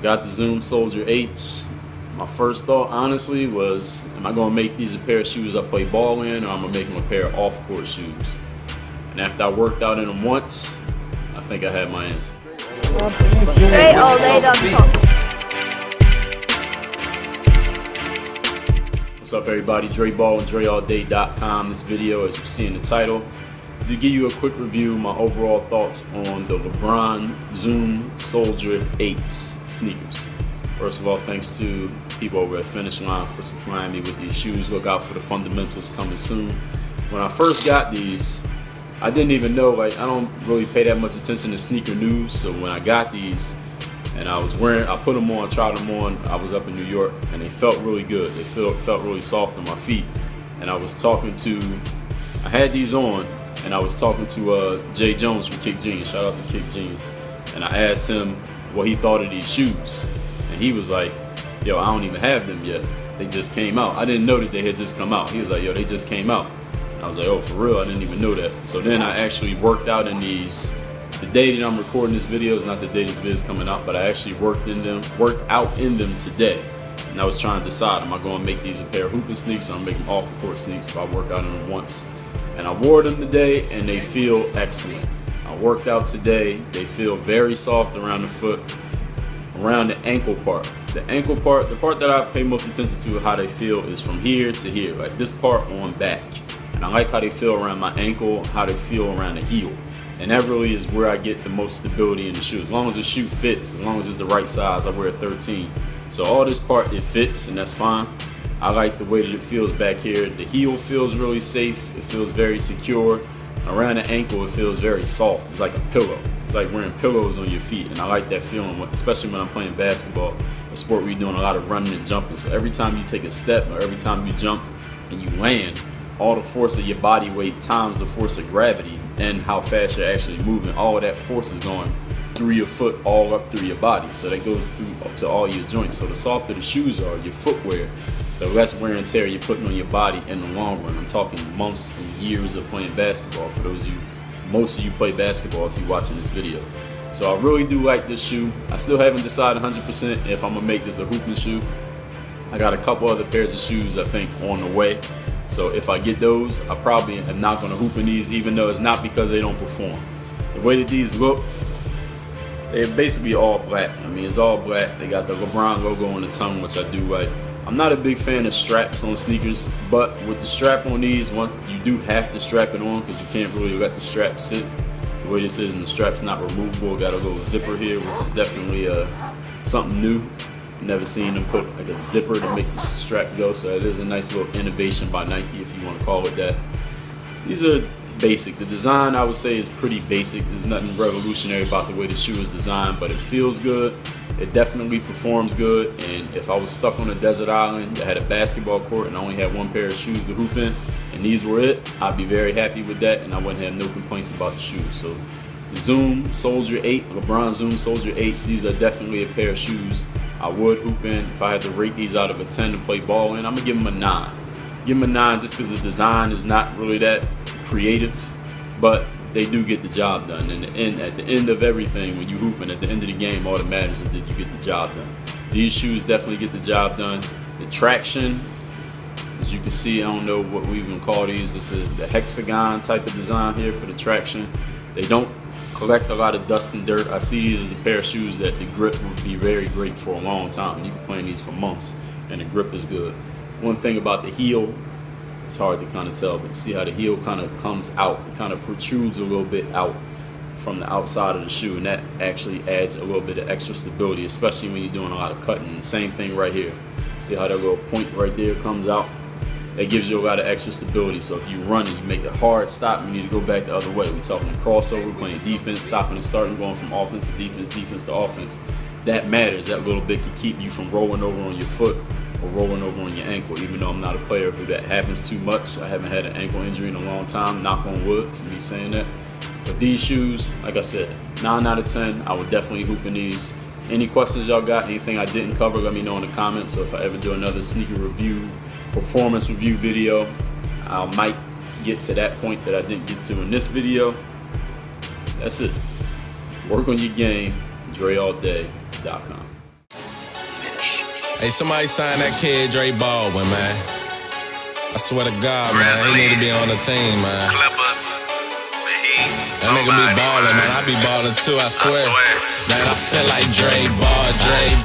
got the Zoom Soldier 8s. My first thought, honestly, was, am I going to make these a pair of shoes I play ball in, or I'm going to make them a pair of off-court shoes? And after I worked out in them once, I think I had my answer. Dre all laid on top. What's up, everybody? Dre Baldwin, DreAllDay.com. This video, as you see in the title, to give you a quick review, my overall thoughts on the LeBron Zoom Soldier 8s sneakers. First of all, thanks to people over at Finish Line for supplying me with these shoes. Look out for the fundamentals coming soon. When I first got these, I didn't even know, like, I don't really pay that much attention to sneaker news. So when I got these and I put them on, tried them on, I was up in New York, and they felt really good. They felt really soft on my feet. And I had these on, and I was talking to Jay Jones from Kick Jeans. Shout out to Kick Jeans. And I asked him what he thought of these shoes. And he was like, yo, I don't even have them yet. They just came out. I didn't know that they had just come out. He was like, yo, they just came out. And I was like, oh, for real? I didn't even know that. So then I actually worked out in these. The day that I'm recording this video is not the day this video is coming out, but I actually worked out in them today. And I was trying to decide, am I going to make these a pair of hooping sneaks, or I'm making off the court sneaks? So I worked out in them once. And I wore them today, and they feel excellent. I worked out today. They feel very soft around the foot, around the ankle part. The ankle part, the part that I pay most attention to how they feel is from here to here, like this part on back. And I like how they feel around my ankle, how they feel around the heel. And that really is where I get the most stability in the shoe. As long as the shoe fits, as long as it's the right size, I wear a 13. So all this part, it fits, and that's fine. I like the way that it feels back here. The heel feels really safe. It feels very secure. Around the ankle, it feels very soft. It's like a pillow. It's like wearing pillows on your feet, and I like that feeling, especially when I'm playing basketball, a sport where you're doing a lot of running and jumping. So every time you take a step, or every time you jump and you land, all the force of your body weight times the force of gravity and how fast you're actually moving, all of that force is going through your foot, all up through your body. So that goes through to all your joints. So the softer the shoes are, your footwear, the less wear and tear you're putting on your body in the long run. I'm talking months and years of playing basketball for those of you, most of you play basketball if you're watching this video. So I really do like this shoe. I still haven't decided 100% if I'm gonna make this a hooping shoe. I got a couple other pairs of shoes I think on the way. So if I get those, I probably am not gonna hoop in these, even though it's not because they don't perform. The way that these look, they're basically all black. I mean, it's all black. They got the LeBron logo on the tongue, which I do like. I'm not a big fan of straps on sneakers, but with the strap on these, you do have to strap it on because you can't really let the strap sit. The way this is, and the strap's not removable. Got a little zipper here, which is definitely something new. Never seen them put like a zipper to make the strap go, so it is a nice little innovation by Nike, if you want to call it that. These are basic. The design, I would say, is pretty basic. There's nothing revolutionary about the way the shoe is designed, but it feels good. It definitely performs good. And if I was stuck on a desert island that had a basketball court and I only had one pair of shoes to hoop in, and these were it, I'd be very happy with that, and I wouldn't have no complaints about the shoes. So the Zoom Soldier 8, LeBron Zoom Soldier 8s, these are definitely a pair of shoes I would hoop in. If I had to rate these out of a 10 to play ball in, I'm gonna give them a 9. Give them a 9 just because the design is not really that creative, but they do get the job done. And at the end of everything, when you hooping, at the end of the game, all that matters is that you get the job done. These shoes definitely get the job done. The traction, as you can see, I don't know what we even call these. This is the hexagon type of design here for the traction. They don't collect a lot of dust and dirt. I see these as a pair of shoes that the grip would be very great for a long time. You can play in these for months and the grip is good. One thing about the heel, it's hard to kind of tell, but you see how the heel kind of comes out, it kind of protrudes a little bit out from the outside of the shoe, and that actually adds a little bit of extra stability, especially when you're doing a lot of cutting. And the same thing right here. See how that little point right there comes out? That gives you a lot of extra stability. So if you run and you make a hard stop, you need to go back the other way. We're talking crossover, playing defense, stopping and starting, going from offense to defense, defense to offense. That matters. That little bit can keep you from rolling over on your foot or rolling over on your ankle, even though I'm not a player who that happens too much. I haven't had an ankle injury in a long time, knock on wood for me saying that. But these shoes, like I said, 9 out of 10, I would definitely hoop in these. Any questions y'all got, anything I didn't cover, let me know in the comments. So if I ever do another sneaker review, performance review video, I might get to that point that I didn't get to in this video. That's it. Work on your game, DreAllDay.com. Hey, somebody sign that kid Dre Baldwin, man. I swear to God, man, he need to be on the team, man. That nigga be ballin', man. I be ballin' too, I swear. Man, I feel like Dre Ball, Dre